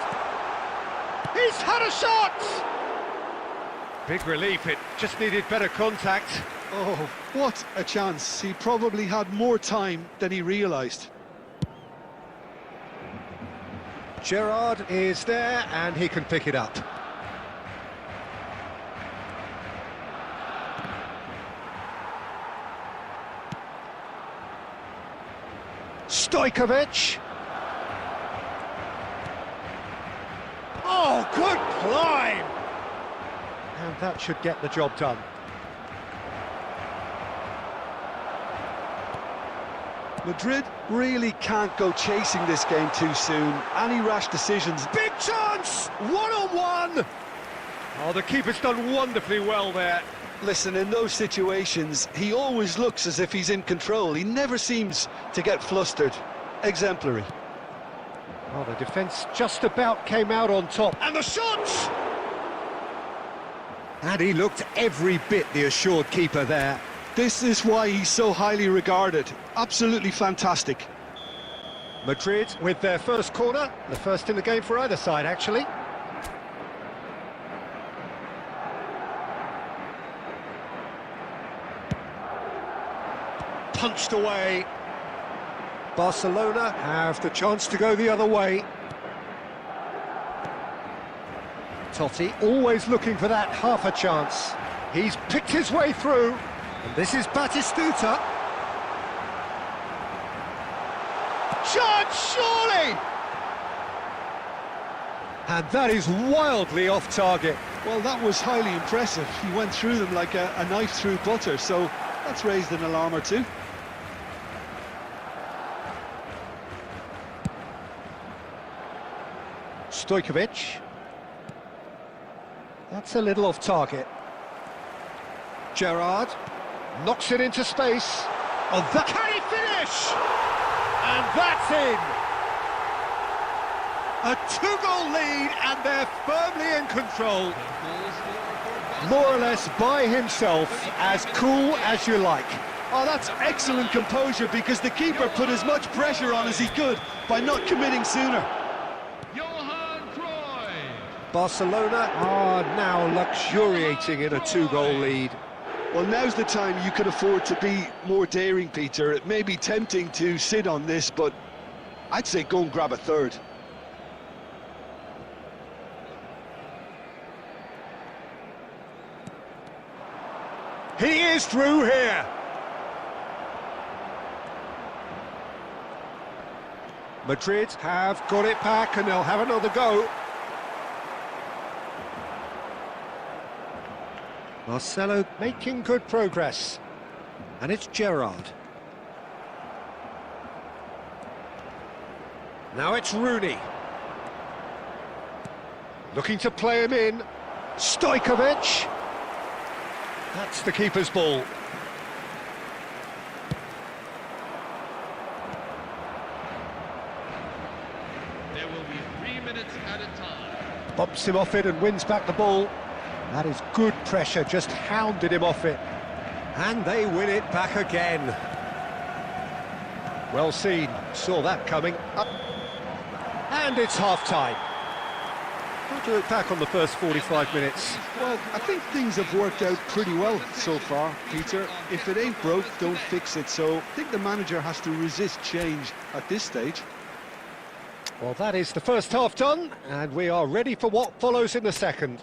He's had a shot! Big relief, it just needed better contact. Oh, what a chance. He probably had more time than he realised. Gerrard is there, and he can pick it up. Stojkovic. Oh, good climb! And that should get the job done. Madrid really can't go chasing this game too soon. Any rash decisions... Big chance! One-on-one! Oh, the keeper's done wonderfully well there. Listen, in those situations, he always looks as if he's in control. He never seems to get flustered. Exemplary. Well, the defence just about came out on top. And the shot! And he looked every bit the assured keeper there. This is why he's so highly regarded. Absolutely fantastic. Madrid with their first corner, the first in the game for either side, actually. Punched away. Barcelona have the chance to go the other way. Totti always looking for that half a chance. He's picked his way through. And this is Batistuta. Chance, surely! And that is wildly off target. Well, that was highly impressive. He went through them like a knife through butter, so that's raised an alarm or two. Stojkovic. That's a little off target. Gerrard knocks it into space. Oh, that... Can he finish? And that's in! A two-goal lead, and they're firmly in control. More or less by himself, as cool as you like. Oh, that's excellent composure, because the keeper put as much pressure on as he could by not committing sooner. Barcelona are now luxuriating in a two-goal lead. Well, now's the time you can afford to be more daring, Peter. It may be tempting to sit on this, but I'd say go and grab a third. He is through here. Madrid have got it back and they'll have another go. Marcelo making good progress. And it's Gerrard. Now it's Rooney. Looking to play him in. Stojkovic. That's the keeper's ball. There will be 3 minutes at a time. Bumps him off it and wins back the ball. That is good pressure, just hounded him off it. And they win it back again. Well seen, saw that coming. Up. And it's half-time. We'll do it back on the first 45 minutes. Well, I think things have worked out pretty well so far, Peter. If it ain't broke, don't fix it. So I think the manager has to resist change at this stage. Well, that is the first half done, and we are ready for what follows in the second.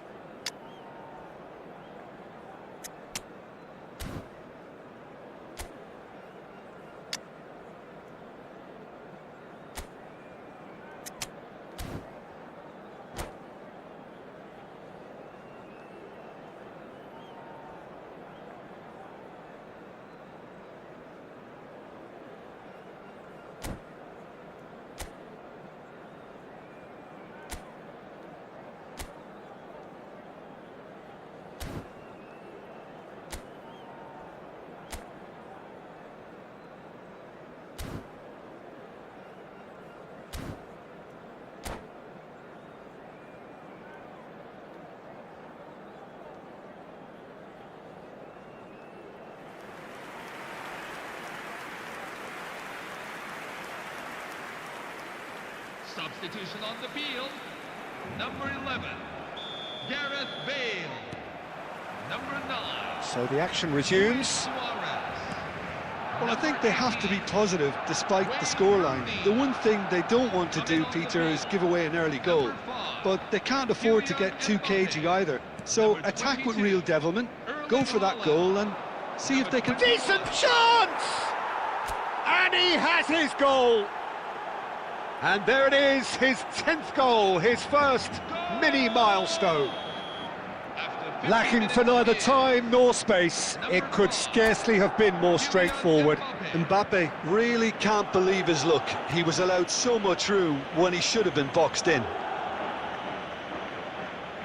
Substitution on the field. Number 11, Gareth Bale. Number 9. So the action resumes. Well, I think they have to be positive despite the scoreline. The one thing they don't want to do, Peter, is give away an early goal. But they can't afford to get too cagey either. So attack with real devilment, go for that goal and see if they can... Decent chance! And he has his goal! And there it is, his 10th goal, his first mini milestone. Lacking for neither time nor space, it could scarcely have been more straightforward. Mbappe really can't believe his luck. He was allowed so much room when he should have been boxed in.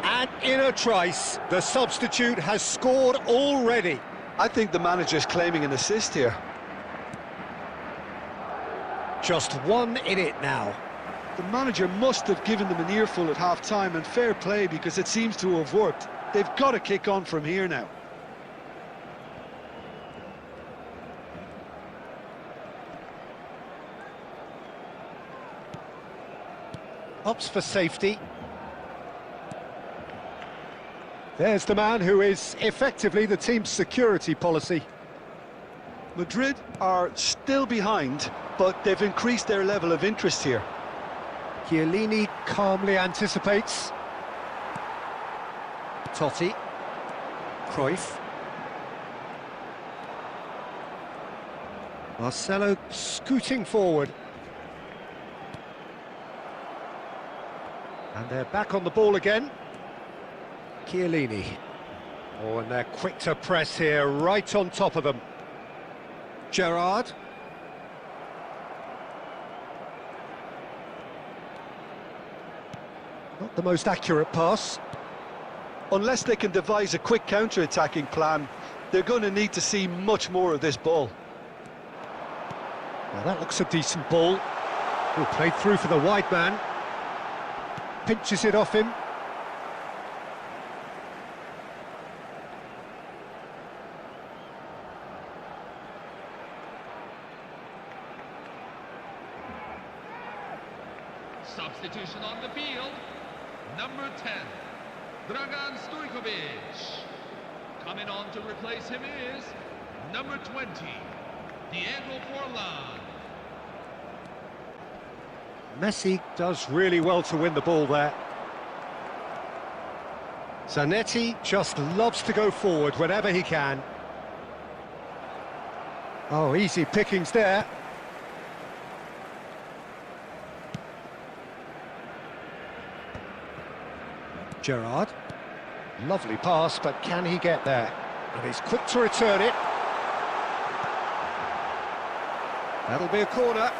And in a trice, the substitute has scored already. I think the manager's claiming an assist here. Just one in it now. The manager must have given them an earful at half-time, and fair play because it seems to have worked. They've got to kick on from here now. Opts for safety. There's the man who is effectively the team's security policy. Madrid are still behind, but they've increased their level of interest here. Chiellini calmly anticipates. Totti. Cruyff. Marcelo scooting forward. And they're back on the ball again. Chiellini. Oh, and they're quick to press here, right on top of them. Gerrard. Not the most accurate pass. Unless they can devise a quick counter-attacking plan, they're going to need to see much more of this ball. Now that looks a decent ball. Oh, played through for the wide man. Pinches it off him. Substitution on the field. Number 10, Dragan Stojkovic. Coming on to replace him is number 20, Diego Forlan. Messi does really well to win the ball there. Zanetti just loves to go forward whenever he can. Oh, easy pickings there. Gerrard. Lovely pass, but can he get there? And he's quick to return it. That'll be a corner.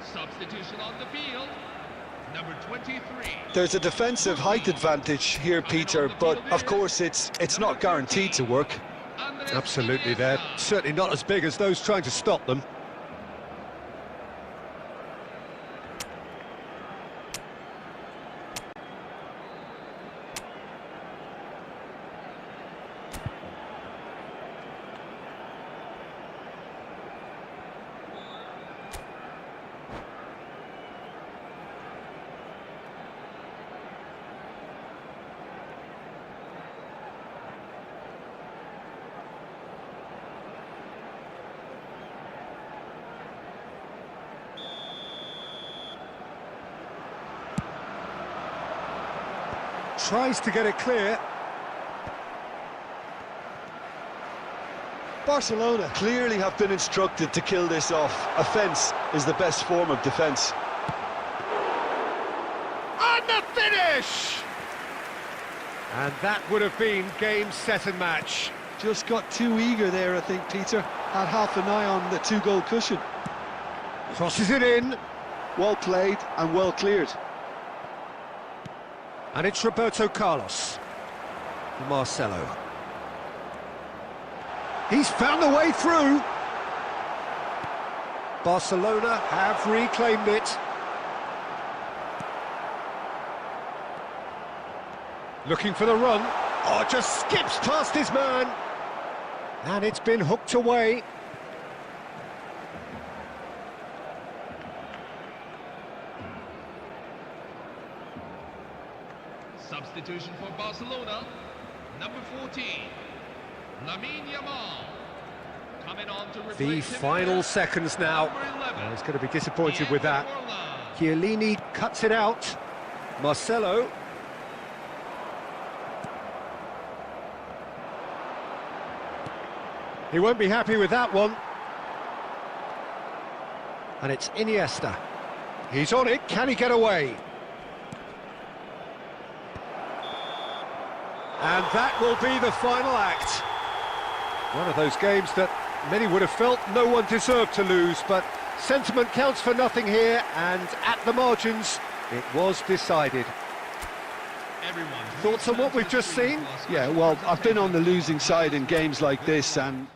Substitution on the field. Number 23. There's a defensive height advantage here, Peter, but of course it's not guaranteed to work. Absolutely, they're certainly not as big as those trying to stop them. Tries to get it clear. Barcelona clearly have been instructed to kill this off. Offence is the best form of defence. And the finish! And that would have been game, set and match. Just got too eager there, I think, Peter. Had half an eye on the two-goal cushion. Crosses it in. Well played and well cleared. And it's Roberto Carlos. Marcelo. He's found the way through. Barcelona have reclaimed it. Looking for the run. Oh, just skips past his man. And it's been hooked away. Substitution for Barcelona. Number 14, Lamine Yamal. Coming on to replace The him final is seconds now. number 11, He's going to be disappointed with Diego that. Forlan. Chiellini cuts it out. Marcelo. He won't be happy with that one. And it's Iniesta. He's on it. Can he get away? And that will be the final act. One of those games that many would have felt no one deserved to lose, but sentiment counts for nothing here, and at the margins, it was decided. Everyone. Thoughts on what we've just seen? Yeah, well, I've been on the losing side in games like this, and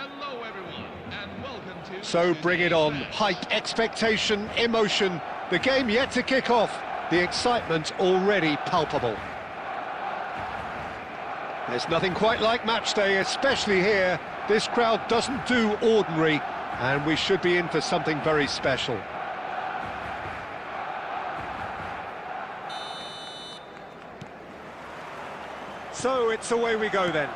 Hello, everyone, and welcome to... So bring it on. today's match. Hype, expectation, emotion. The game yet to kick off. The excitement already palpable. There's nothing quite like match day, especially here. This crowd doesn't do ordinary, and we should be in for something very special. So it's away we go then.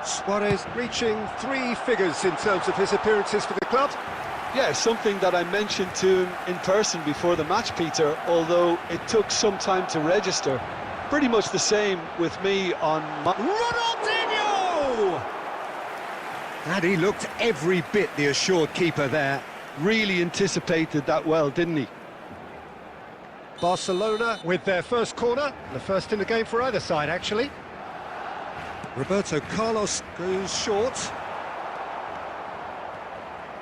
Suarez reaching 3 figures in terms of his appearances for the club. Yeah, something that I mentioned to him in person before the match, Peter, although it took some time to register. Pretty much the same with me on my... Ronaldinho! And he looked every bit the assured keeper there. Really anticipated that well, didn't he? Barcelona with their first corner, the first in the game for either side, actually. Roberto Carlos goes short.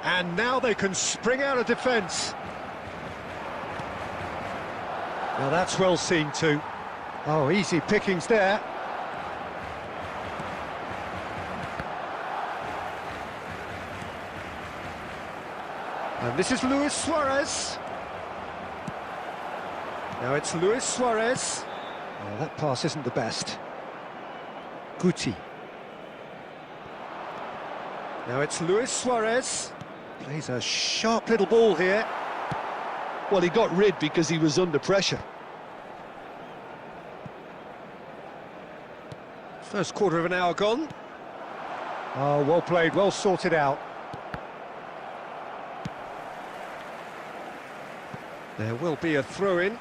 And now they can spring out of defence. Now that's well seen too. Oh, easy pickings there. And this is Luis Suarez. Now it's Luis Suarez. Oh, that pass isn't the best. Guti. Now it's Luis Suarez. Plays a sharp little ball here. Well, he got rid because he was under pressure. First quarter of an hour gone. Oh, well played, well sorted out. There will be a throw-in.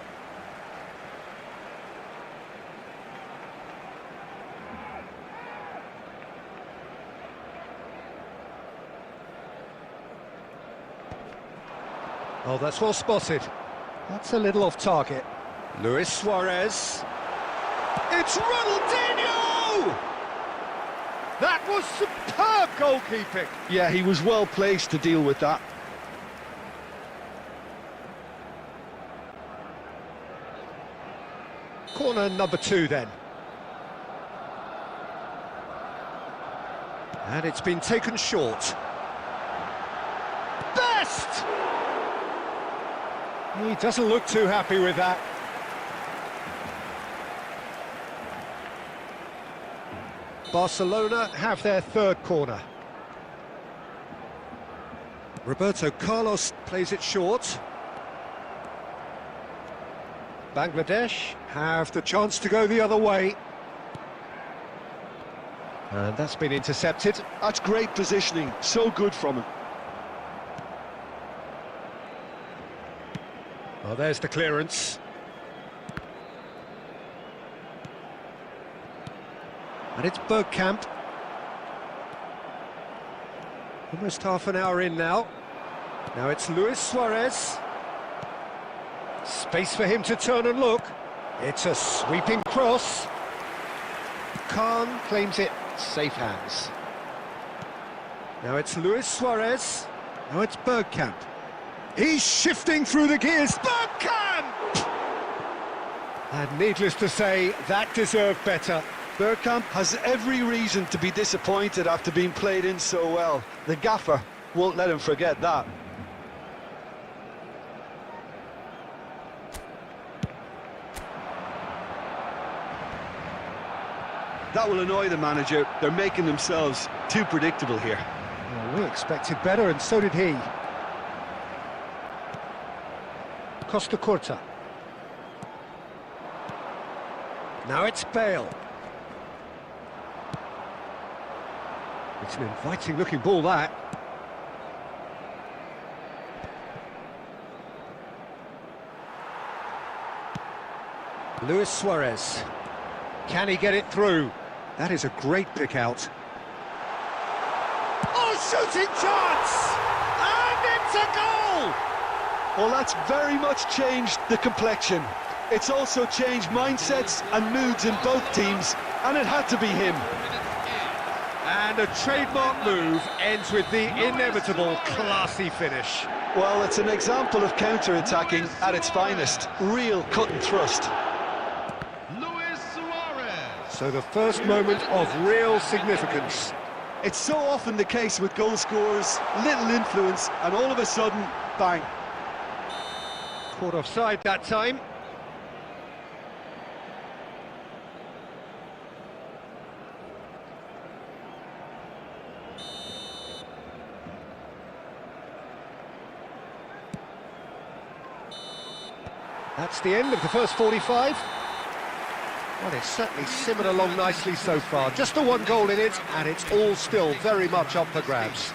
Oh, that's well spotted. That's a little off target. Luis Suarez. It's Ronaldinho! That was superb goalkeeping. Yeah, he was well placed to deal with that. Corner number 2 then. And it's been taken short. Best! He doesn't look too happy with that. Barcelona have their third corner. Roberto Carlos plays it short. Bangladesh have the chance to go the other way. And that's been intercepted. That's great positioning, so good from him. Oh, there's the clearance. And it's Bergkamp. Almost half an hour in now. Now it's Luis Suarez. Space for him to turn and look. It's a sweeping cross. Khan claims it. Safe hands. Now it's Luis Suarez. Now it's Bergkamp. He's shifting through the gears. Bergkamp! And needless to say, that deserved better. Bergkamp has every reason to be disappointed after being played in so well. The gaffer won't let him forget that. That will annoy the manager. They're making themselves too predictable here. Well, we expected better, and so did he. Costa Curta. Now it's Bale. It's an inviting-looking ball, that. Luis Suarez. Can he get it through? That is a great pick out. Oh, shooting chance! And it's a goal! Well, that's very much changed the complexion. It's also changed mindsets and moods in both teams, and it had to be him. And a trademark move ends with the inevitable classy finish. Well, it's an example of counter-attacking at its finest. Real cut and thrust. Luis Suarez. So the first moment of real significance. It's so often the case with goal scorers, little influence, and all of a sudden, bang. Caught offside that time. That's the end of the first 45. Well, it's certainly simmered along nicely so far. Just the one goal in it, and it's all still very much up for grabs.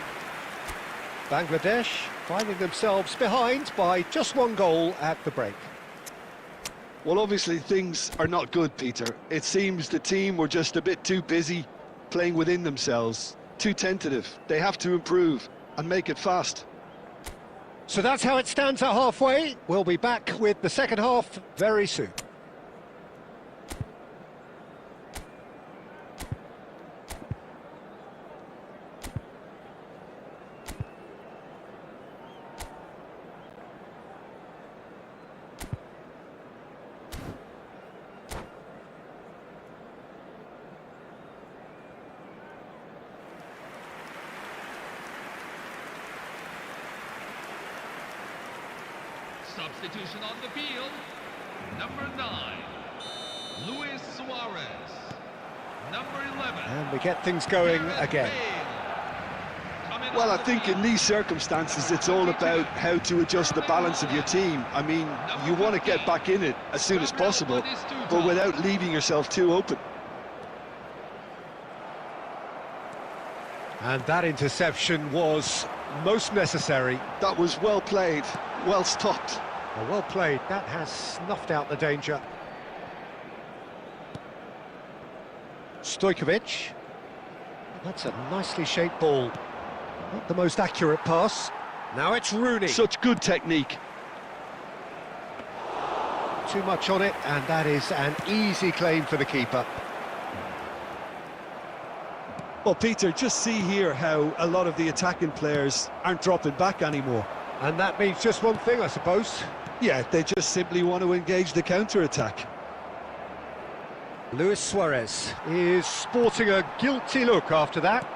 Bangladesh finding themselves behind by just one goal at the break. Well, obviously things are not good, Peter. It seems the team were just a bit too busy playing within themselves, too tentative. They have to improve and make it fast. So that's how it stands at halfway. We'll be back with the second half very soon. Substitution on the field. Number 9, Luis Suarez. Number 11. And we get things going again. Well, I think in these circumstances, it's all about how to adjust the balance of your team. I mean, you want to get back in it as soon as possible, but without leaving yourself too open. And that interception was most necessary. That was well played, well stopped. Well played. That has snuffed out the danger. Stojkovic. That's a nicely shaped ball. Not the most accurate pass. Now it's Rooney. Such good technique. Too much on it, and that is an easy claim for the keeper. Well, Peter, just see here how a lot of the attacking players aren't dropping back anymore. And that means just one thing, I suppose. Yeah, they just simply want to engage the counter-attack. Luis Suarez is sporting a guilty look after that.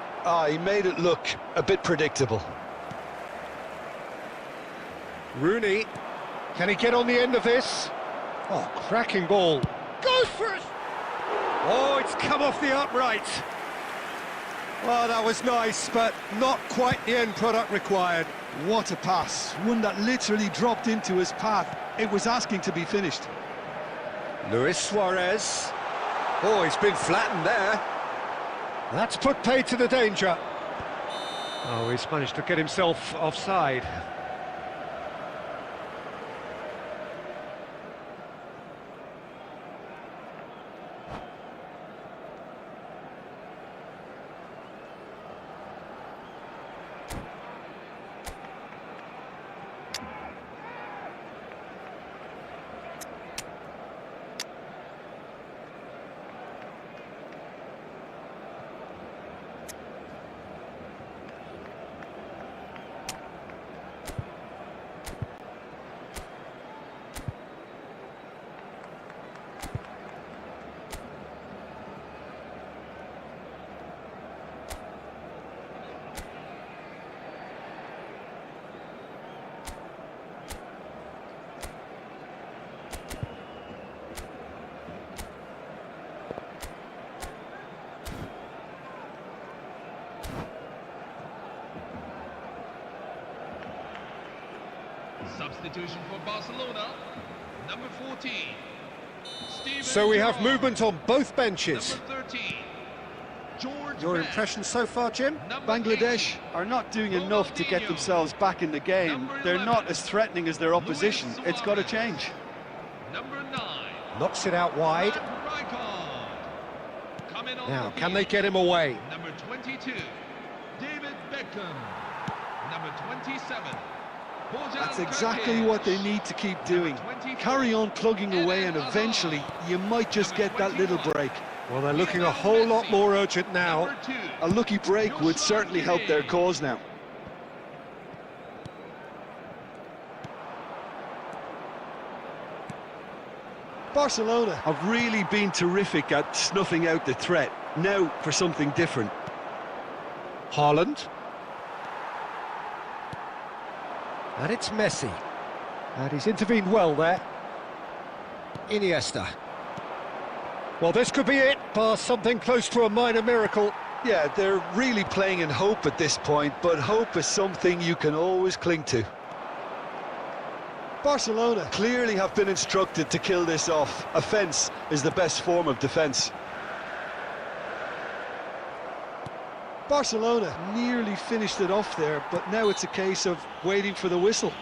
He made it look a bit predictable. Rooney, can he get on the end of this? Oh, cracking ball. Goes for it! Oh, it's come off the upright. Well, that was nice, but not quite the end product required. What a pass, one that literally dropped into his path. It was asking to be finished. Luis Suarez. Oh, he's been flattened there. That's put paid to the danger. Oh, he's managed to get himself offside. Substitution for Barcelona, number 14. So we have movement on both benches. Number 13, George Your Best. impression so far, Jim? Number Bangladesh 18, are not doing enough to get themselves back in the game. They're not as threatening as their opposition. It's got to change. Number 9, Knocks it out wide. Now, can they get him away? Number 22, David Beckham. Number 27, That's exactly what they need to keep doing. Carry on plugging away, and eventually you might just get that little break. Well, they're looking a whole lot more urgent now. A lucky break would certainly help their cause now. Barcelona have really been terrific at snuffing out the threat. Now for something different. Haaland. And it's Messi. And he's intervened well there. Iniesta. Well, this could be it, past something close to a minor miracle. Yeah, they're really playing in hope at this point, but hope is something you can always cling to. Barcelona clearly have been instructed to kill this off. Offence is the best form of defence. Barcelona nearly finished it off there, but now it's a case of waiting for the whistle.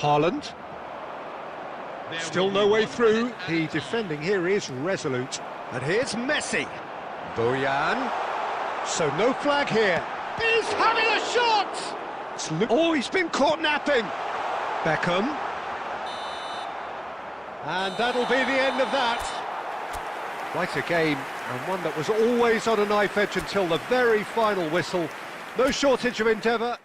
Haaland. Still no way through. The defending here is resolute. And here's Messi. Bojan. So no flag here. He's having a shot! Oh, he's been caught napping. Beckham. And that'll be the end of that. Quite a game, and one that was always on a knife edge until the very final whistle. No shortage of endeavour.